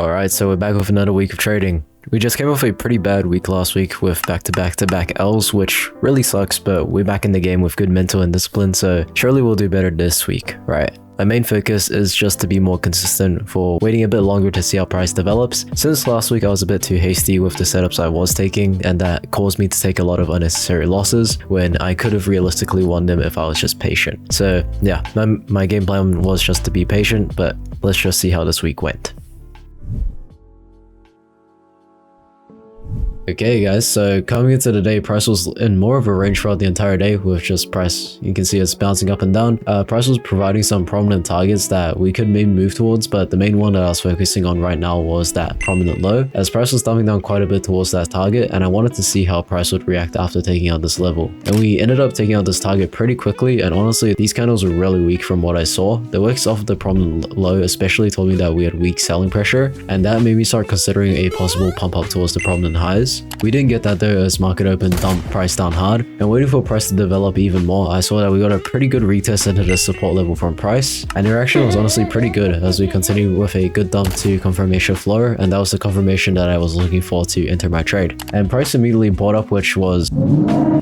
Alright, so we're back with another week of trading. We just came off a pretty bad week last week with back-to-back L's, which really sucks, but we're back in the game with good mental and discipline, so surely we'll do better this week, right? My main focus is just to be more consistent for waiting a bit longer to see how price develops. Since last week I was a bit too hasty with the setups I was taking, and that caused me to take a lot of unnecessary losses when I could have realistically won them if I was just patient. So yeah, my game plan was just to be patient, but let's just see how this week went. Okay guys, so coming into the day, price was in more of a range throughout the entire day with just price. You can see it's bouncing up and down. Price was providing some prominent targets that we could maybe move towards, but the main one that I was focusing on right now was that prominent low, as price was dumping down quite a bit towards that target, and I wanted to see how price would react after taking out this level. And we ended up taking out this target pretty quickly, and honestly, these candles were really weak from what I saw. The wicks off the prominent low especially told me that we had weak selling pressure, and that made me start considering a possible pump up towards the prominent highs. We didn't get that though, as market open dumped price down hard, and waiting for price to develop even more, I saw that we got a pretty good retest into the support level from price, and the reaction was honestly pretty good as we continued with a good dump to confirmation floor, and that was the confirmation that I was looking for to enter my trade. And price immediately bought up, which was...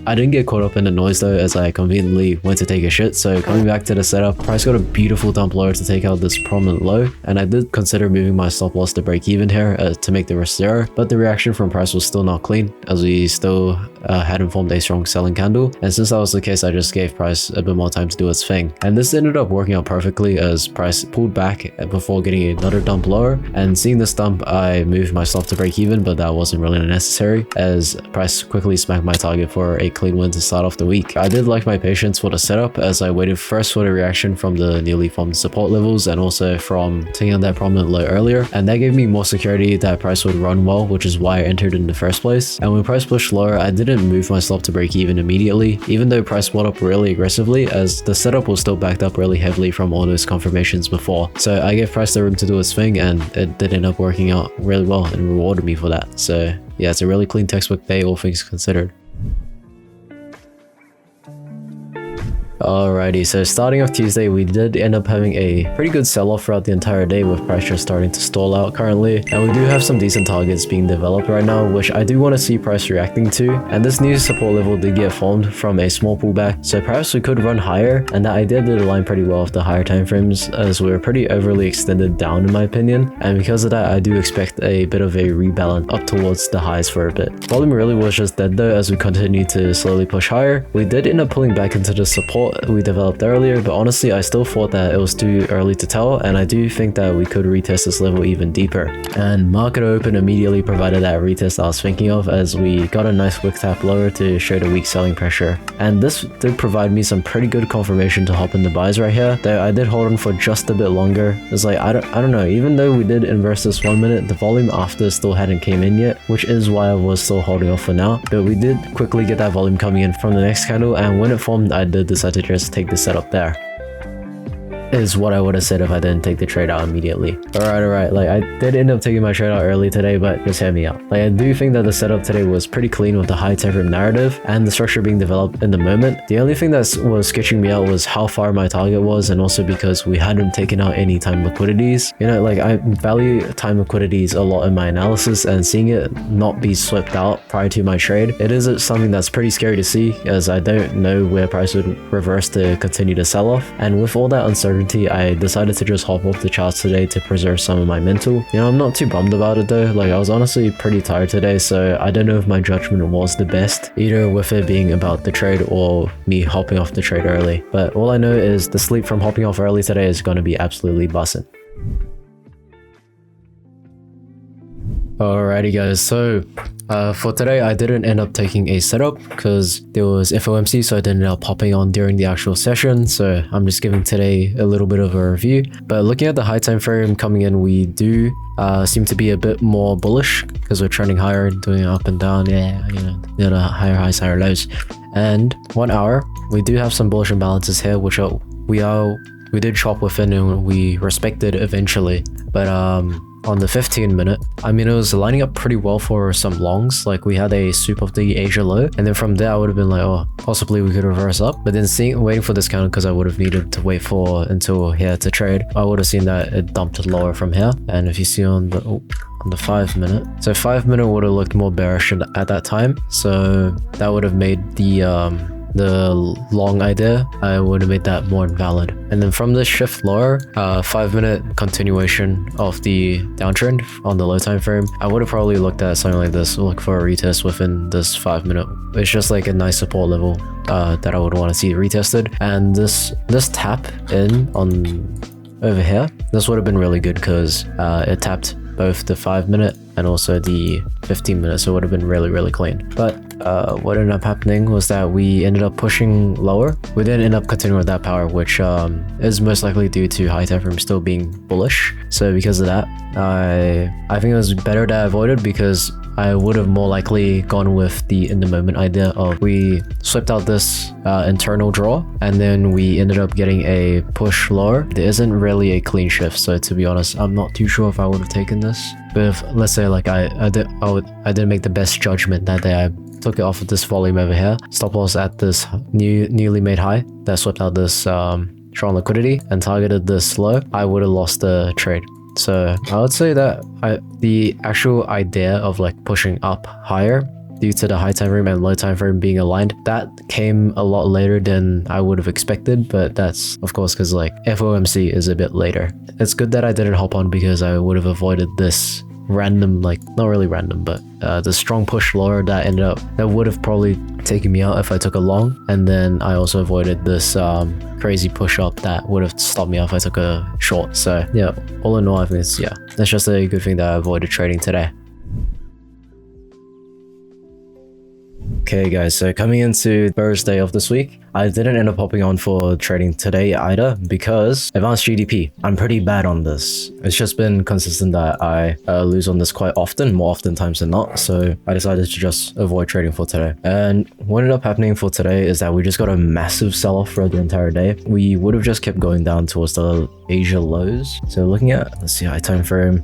I didn't get caught up in the noise though, as I conveniently went to take a shit. So coming back to the setup, price got a beautiful dump lower to take out this prominent low, and I did consider moving my stop loss to break even here to make the risk zero, but the reaction from price was still not clean, as we still hadn't formed a strong selling candle, and since that was the case, I just gave price a bit more time to do its thing. And this ended up working out perfectly, as price pulled back before getting another dump lower, and seeing this dump, I moved my stop to break even, but that wasn't really necessary, as price quickly smacked my target for a clean win to start off the week. I did like my patience for the setup, as I waited first for the reaction from the newly formed support levels, and also from taking on that prominent low earlier, and that gave me more security that price would run well, which is why I entered in the first place. And when price pushed lower, I didn't move my stop to break even immediately, even though price bought up really aggressively, as the setup was still backed up really heavily from all those confirmations before. So I gave price the room to do its thing, and it did end up working out really well and rewarded me for that. So yeah, it's a really clean textbook day, all things considered. Alrighty, so starting off Tuesday, we did end up having a pretty good sell-off throughout the entire day, with price just starting to stall out currently, and we do have some decent targets being developed right now, which I do want to see price reacting to. And this new support level did get formed from a small pullback, so perhaps we could run higher, and that idea did align pretty well with the higher time frames, as we were pretty overly extended down in my opinion, and because of that I do expect a bit of a rebalance up towards the highs for a bit. Volume really was just dead though, as we continued to slowly push higher. We did end up pulling back into the support we developed earlier, but honestly I still thought that it was too early to tell, and I do think that we could retest this level even deeper. And market open immediately provided that retest I was thinking of, as we got a nice wick tap lower to show the weak selling pressure, and this did provide me some pretty good confirmation to hop in the buys right here, though I did hold on for just a bit longer. It's like I don't know, even though we did inverse this 1 minute, the volume after still hadn't came in yet, which is why I was still holding off for now, but we did quickly get that volume coming in from the next candle, and when it formed I did decide to just take the setup there. Is what I would have said if I didn't take the trade out immediately. Alright, like I did end up taking my trade out early today, but just hear me out. Like I do think that the setup today was pretty clean with the high time frame narrative and the structure being developed in the moment. The only thing that was sketching me out was how far my target was, and also because we hadn't taken out any time liquidities. You know, like I value time liquidities a lot in my analysis, and seeing it not be swept out prior to my trade, it is something that's pretty scary to see, as I don't know where price would reverse to continue to sell off. And with all that uncertainty, I decided to just hop off the charts today to preserve some of my mental. You know, I'm not too bummed about it though. Like I was honestly pretty tired today, so I don't know if my judgment was the best, either with it being about the trade or me hopping off the trade early. But all I know is the sleep from hopping off early today is going to be absolutely bussin'. Alrighty guys, so for today I didn't end up taking a setup because there was FOMC, so I didn't end up popping on during the actual session, so I'm just giving today a little bit of a review. But looking at the high time frame coming in, we do seem to be a bit more bullish because we're trending higher and doing up and down, yeah, you know, the higher highs, higher lows. And 1 hour, we do have some bullish imbalances here, which we did chop within and we respected eventually, but on on the 15 minute, I mean, it was lining up pretty well for some longs. Like we had a sweep of the Asia low, and then from there I would have been like, oh, possibly we could reverse up. But then waiting for this counter, because I would have needed to wait until here to trade, I would have seen that it dumped lower from here. And if you see on the 5 minute, so 5 minute would have looked more bearish at that time, so that would have made the long idea, I would have made that more invalid. And then from this shift lower, 5 minute continuation of the downtrend on the low time frame, I would have probably looked at something like this, look for a retest within this 5 minute. It's just like a nice support level that I would want to see retested. And this tap in on over here, this would have been really good because it tapped both the 5 minute and also the 15 minutes, so it would have been really clean. But what ended up happening was that we ended up pushing lower. We didn't end up continuing with that power, which is most likely due to high time frame still being bullish. So because of that, I think it was better that I avoided, because I would have more likely gone with the in the moment idea of we swept out this internal draw and then we ended up getting a push lower. There isn't really a clean shift, so to be honest, I'm not too sure if I would have taken this. But if, let's say like I didn't make the best judgment that day, I took it off of this volume over here, stop loss at this newly made high that swept out this strong liquidity and targeted this low, I would have lost the trade. So I would say that the actual idea of like pushing up higher due to the high time frame and low time frame being aligned, that came a lot later than I would have expected, but that's of course because like FOMC is a bit later. It's good that I didn't hop on, because I would have avoided this random, like not really random, but the strong push lower that would have probably taken me out if I took a long. And then I also avoided this crazy push up that would have stopped me out if I took a short. So yeah, all in all, I think that's just a good thing that I avoided trading today. Okay guys, so coming into Thursday of this week, I didn't end up hopping on for trading today either, because advanced GDP, I'm pretty bad on this. It's just been consistent that I lose on this quite often, more often times than not, so I decided to just avoid trading for today. And what ended up happening for today is that we just got a massive sell-off throughout the entire day. We would have just kept going down towards the Asia lows. So looking at, let's see, high time frame,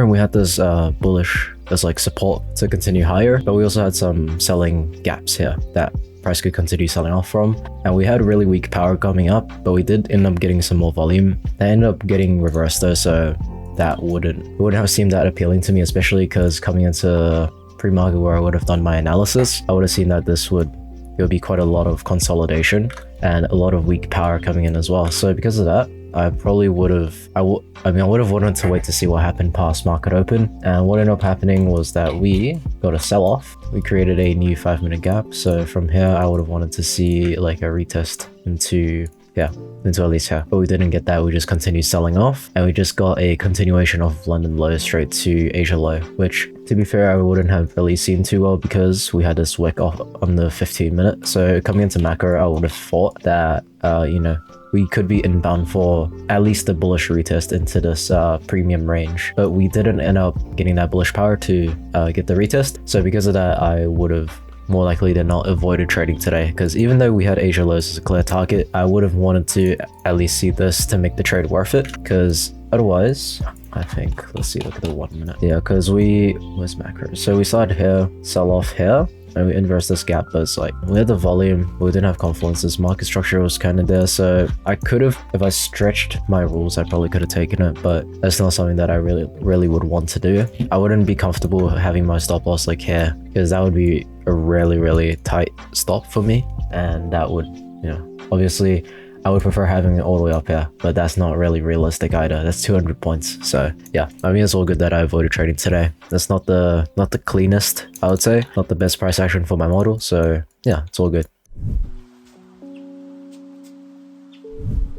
we had this bullish as like support to continue higher, but we also had some selling gaps here that price could continue selling off from, and we had really weak power coming up, but we did end up getting some more volume. That ended up getting reversed though, so that wouldn't have seemed that appealing to me, especially because coming into pre-market where I would have done my analysis, I would have seen that there would be quite a lot of consolidation and a lot of weak power coming in as well. So because of that, I probably would have, I would have wanted to wait to see what happened past market open. And what ended up happening was that we got a sell-off. We created a new 5 minute gap. So from here, I would have wanted to see like a retest into at least here. But we didn't get that. We just continued selling off, and we just got a continuation of London low straight to Asia low, which to be fair, I wouldn't have really seen too well because we had this wick off on the 15 minute. So coming into macro, I would have thought that, we could be inbound for at least a bullish retest into this premium range, but we didn't end up getting that bullish power to get the retest. So because of that, I would have more likely than not avoided trading today, because even though we had Asia lows as a clear target, I would have wanted to at least see this to make the trade worth it, because otherwise, I think, let's see, look at the 1 minute. Yeah, because where's macro? So we started here, sell off here, and we inverse this gap, but it's like we had the volume, but we didn't have confluence. This market structure was kind of there, so I could have, if I stretched my rules, I probably could have taken it, but that's not something that I really would want to do. I wouldn't be comfortable having my stop loss like here, because that would be a really tight stop for me, and that would, obviously I would prefer having it all the way up here, but that's not really realistic either. That's 200 points. So yeah, I mean, it's all good that I avoided trading today. That's not the cleanest, I would say, not the best price action for my model. So yeah, it's all good.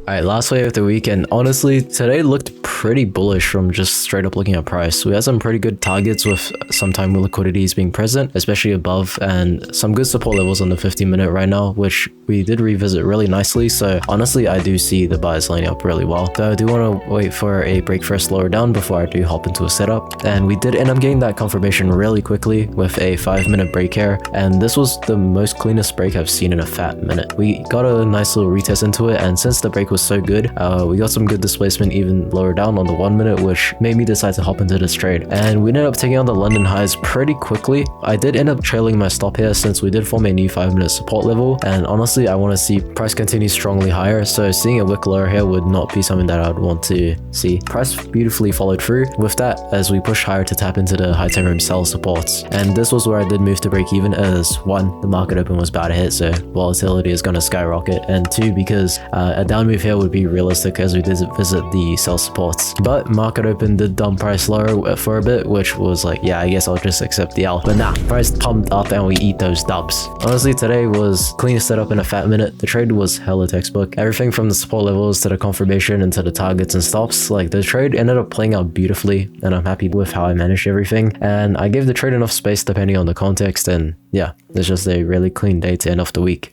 Alright, last wave of the week, and honestly, today looked pretty bullish from just straight up looking at price. We had some pretty good targets with some time liquidities being present, especially above, and some good support levels on the 15 minute right now, which we did revisit really nicely. So honestly, I do see the buys lining up really well. Though I do want to wait for a break first lower down before I do hop into a setup. And we did end up getting that confirmation really quickly with a 5 minute break here. And this was the most cleanest break I've seen in a fat minute. We got a nice little retest into it, and since the break was so good, we got some good displacement even lower down, down on the 1 minute, which made me decide to hop into this trade. And we ended up taking on the London highs pretty quickly. I did end up trailing my stop here since we did form a new 5-minute support level, and honestly I want to see price continue strongly higher, so seeing a wick lower here would not be something that I would want to see. Price beautifully followed through with that as we push higher to tap into the high time frame sell supports, and this was where I did move to break even, as 1, the market open was about to hit, so volatility is going to skyrocket, and 2, because a down move here would be realistic as we did visit the sell supports. But market open did dump price lower for a bit, which was like, yeah, I guess I'll just accept the L. But nah, price pumped up and we eat those dubs. Honestly, today was clean setup in a fat minute. The trade was hella textbook. Everything from the support levels to the confirmation and to the targets and stops. Like, the trade ended up playing out beautifully, and I'm happy with how I managed everything. And I gave the trade enough space depending on the context, and yeah, it's just a really clean day to end off the week.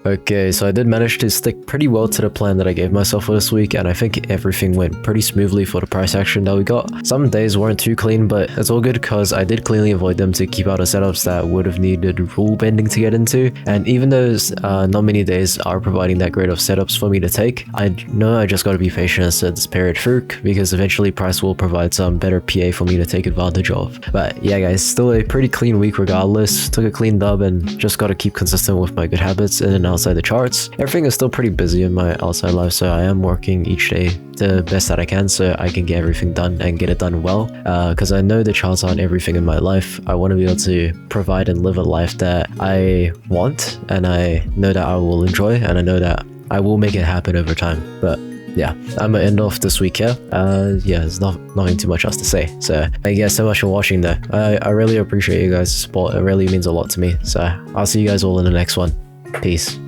Okay, so I did manage to stick pretty well to the plan that I gave myself for this week, and I think everything went pretty smoothly for the price action that we got. Some days weren't too clean, but it's all good because I did cleanly avoid them to keep out of setups that would have needed rule bending to get into. And even though not many days are providing that great of setups for me to take, I know I just got to be patient and set this period through, because eventually price will provide some better PA for me to take advantage of. But yeah guys, still a pretty clean week regardless. Took a clean dub and just got to keep consistent with my good habits in and outside the charts. Everything is still pretty busy in my outside life, so I am working each day the best that I can so I can get everything done and get it done well, because I know the charts aren't everything in my life. I want to be able to provide and live a life that I want, and I know that I will enjoy, and I know that I will make it happen over time. But yeah, I'm gonna end off this week here. Yeah, there's nothing too much else to say. So thank you guys so much for watching though. I really appreciate you guys' support. It really means a lot to me. So I'll see you guys all in the next one. Peace.